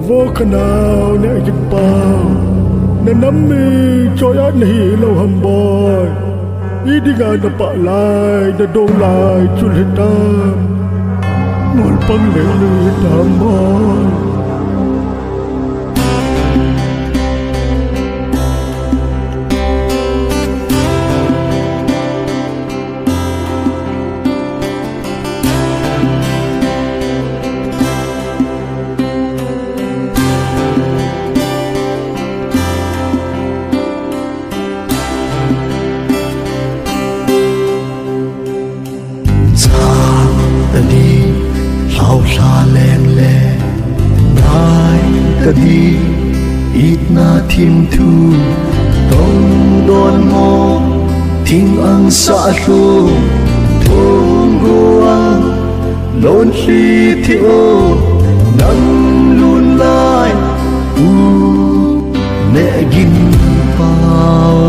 vô khả nào nè dịch bao nè nắm mi cho ăn hỉ lâu hầm bòi ý đi ngài nè bạ lại nè đông lại chun hết tam ngồi băng lệ lư tam bòi đi ít na thiên thu tông đồn mô thiên ăn xa thu thôn guang lôn khi thiêu nắng luôn lại nè gin bao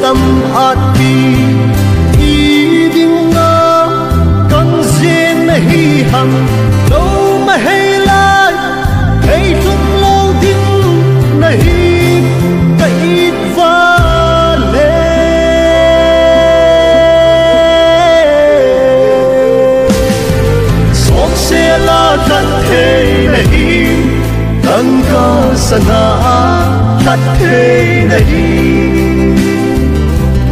tâm át đi ý đinh ngơ con duyên hi hằng đâu mà hay lại hay không lâu đinh này cây va lê xót xe la thật thế này tăng ca sana thật thế này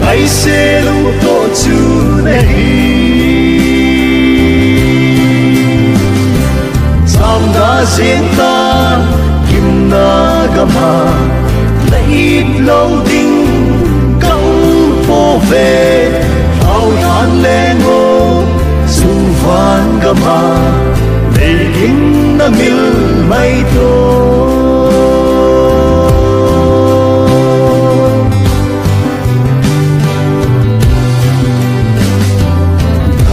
ai sẽ lúc tổ chú này Sam đã diễn ta kim na gama lấy lâu đinh cống phố về thao than lên ngô sung van gama để kinh na mil mây thôi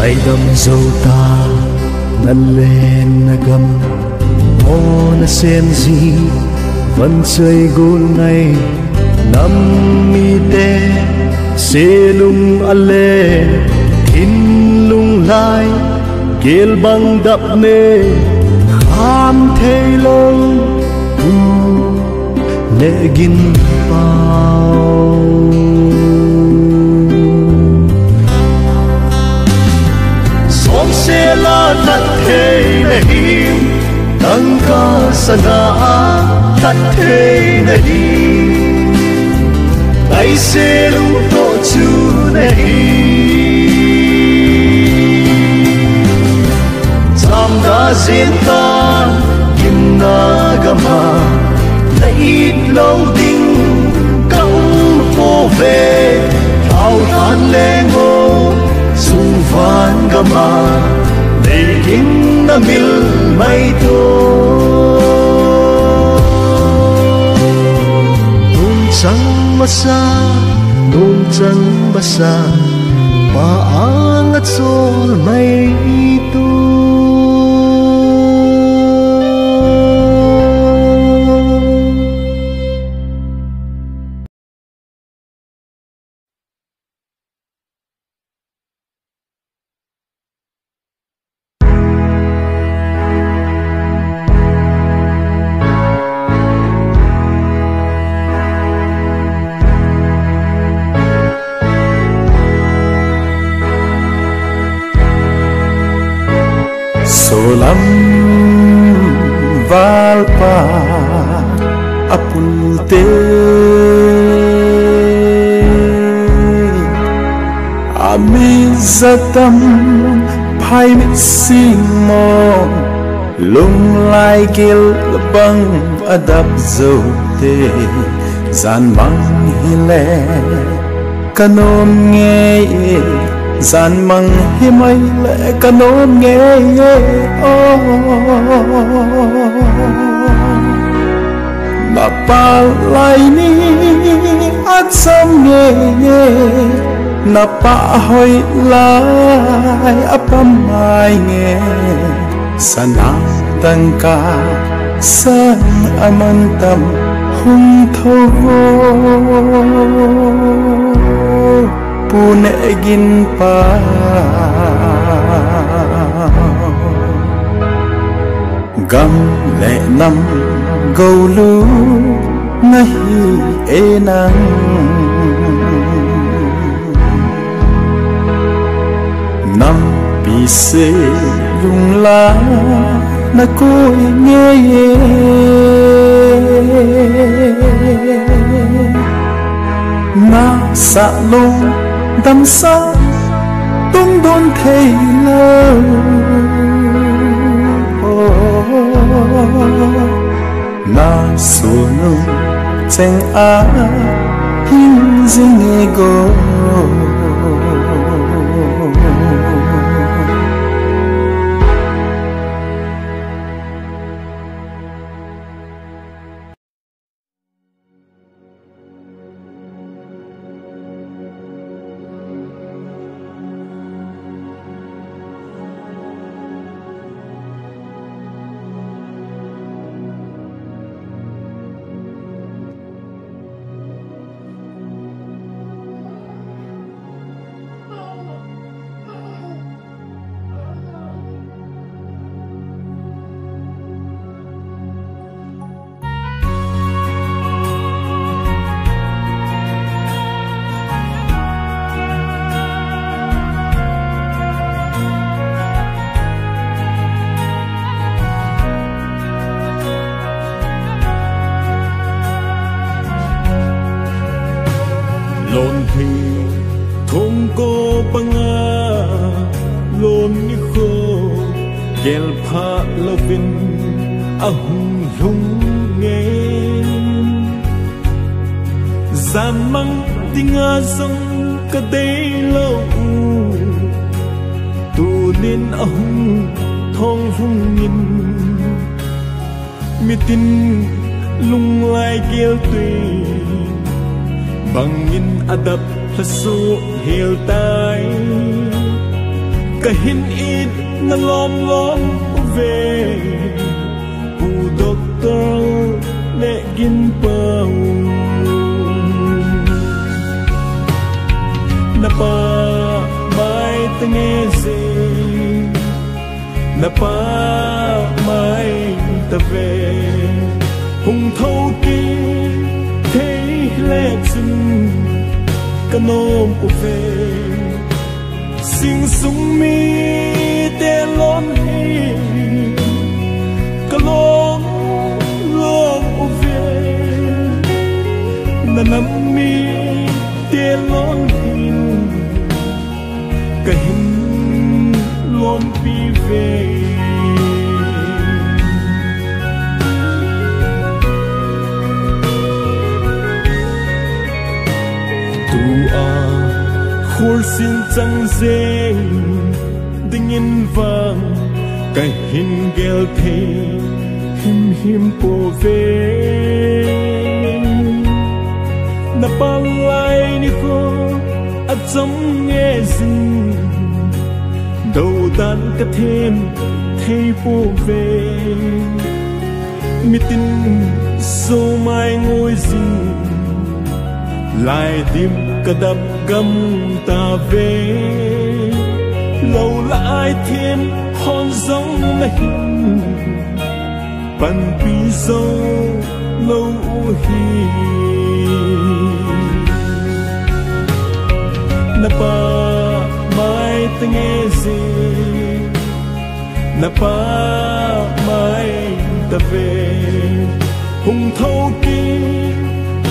ai đâm dâu ta năn lên na gầm ô na sen gì vẫn chơi gôn này nắm mi tê xe lung ale in lung lai kiel băng đập nê kham thê lông lệ gin bao sẽ là thật thế này tăng ca sana thật thế này tay sẽ lúc tổ chú này Sam đã diễn ta kim na gama lấy lâu đinh cống phố về thao than lên ngô sung van gama để kinh na mil mây thôi tung trăng masa paangat sol may ito Solam valpa apulte amizatam phai mit simo lung lai gil bang adap zote zan mang hile kanom nge gian măng hi mây lệ cả nôm nghe bà pa lại ni ắt sam nghe na pa hoi lai apam mai nghe sana tangka sang amantam hung thâu pune gin pa gam lệ năm gâu lu nahi enang năm bi se lung la na koi nghe na sa lung đâm sa tung đôn thầy lơ na sunu cheng a hin zing go lon thi thong ko panga lon ni kho gel pha lovin ahung lung nge zamang tinga song ka dei lo tu nin ahung thong hung nin mitin lung lai gel tui bangin adap hasu hil tai kahin it na lom lom ve pu doctor le gin pau na pa mai tenge se na pa mai ta ve hung thâu ki lệ chân canom của về sinh sung mi te lon hi calom lom của về na nam mi te lon hi cả hin lom pi về khur xin chẳng dễ đinh in vàng cái hình gel thế him him po về na pang lai ni ko at giống nghe dinh đầu đàn cả thêm thấy po về mi tin số mai ngồi dinh lại tìm cả đập gầm ta về lâu lại thêm hòn giống này bàn pi dâu lâu hi na pa mai ta nghe gì na pa mai ta về hùng thâu kia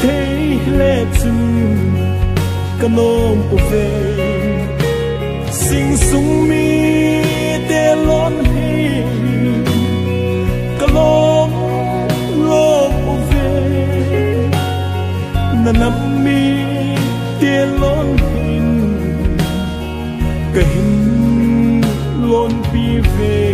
thấy lệ chân canom của về sinh sung mi te lon hi calom lom của về na nam mi te lon hin về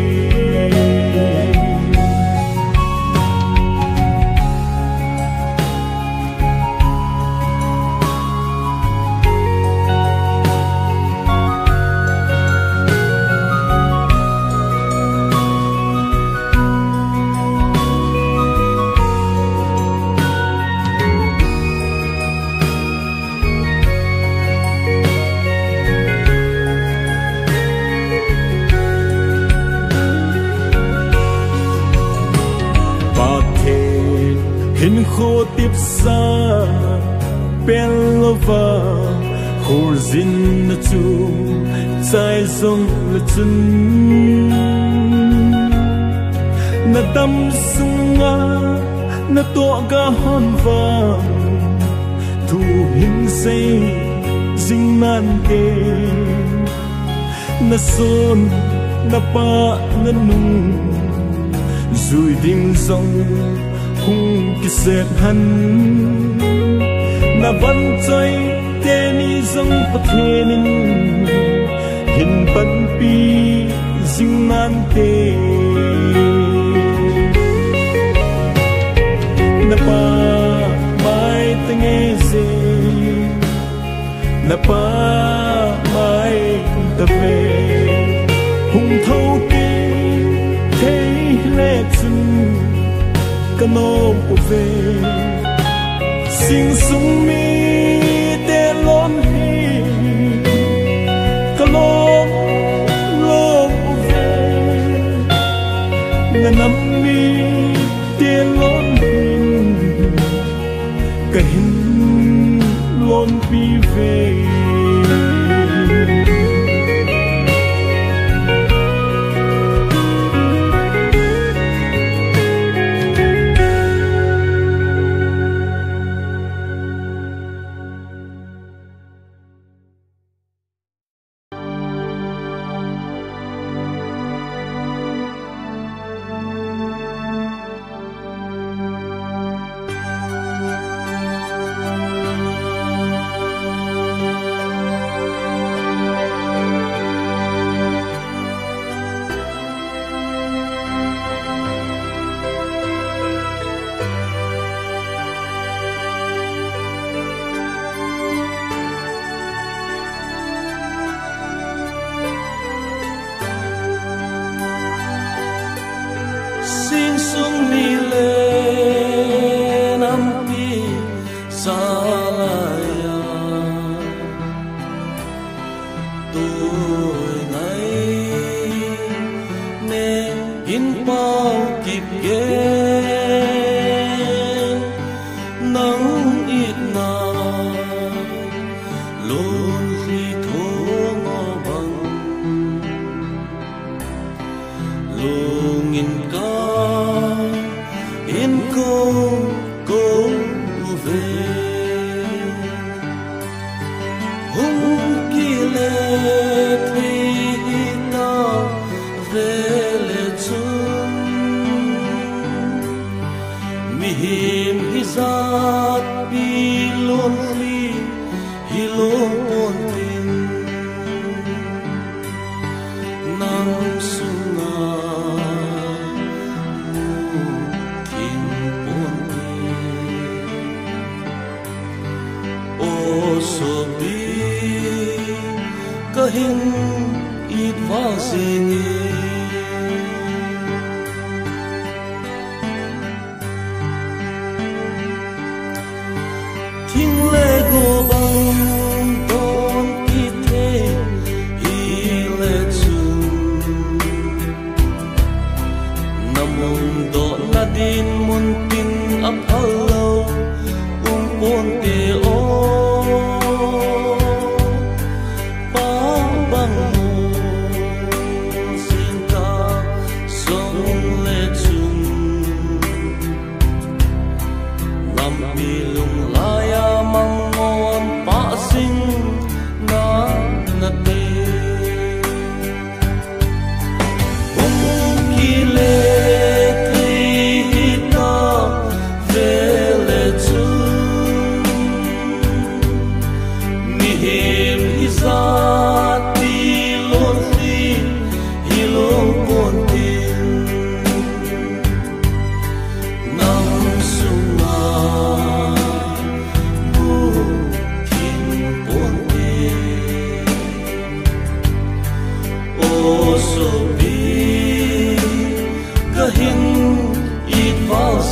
hình khô tiếp xa bên lô va hồ zin na chu sai sông là chân na tâm sunga na to ga hon va thu hình say dinh nan te na son na pa na nung rồi ding sông hung ki set han na van choi te ni zong pathenin hin pan pi jing nan te na pa mai tenge se na pa mai ta ve hung thâu ti te le chun kanong uve sing sung mi te lon hi kalong long uve nganam mi te lon hin kahin lon pi ve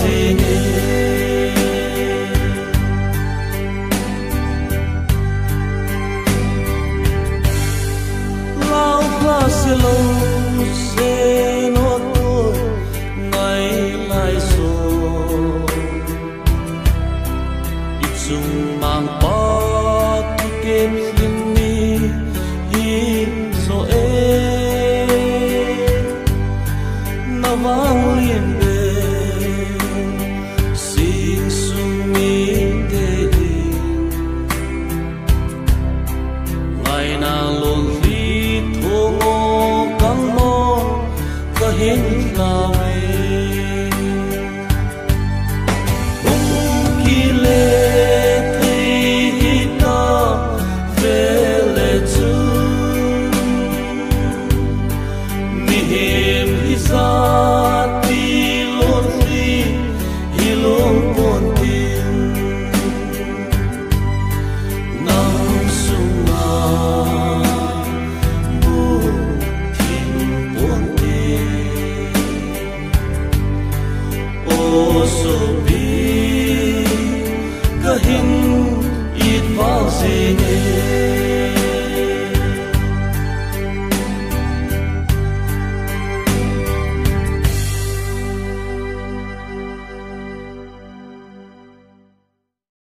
gì lao pha se lâu se nó tôi ngày lại rồi ít dùng mang bát kem xin mi hi rồi na vang liền so be kahin it falls in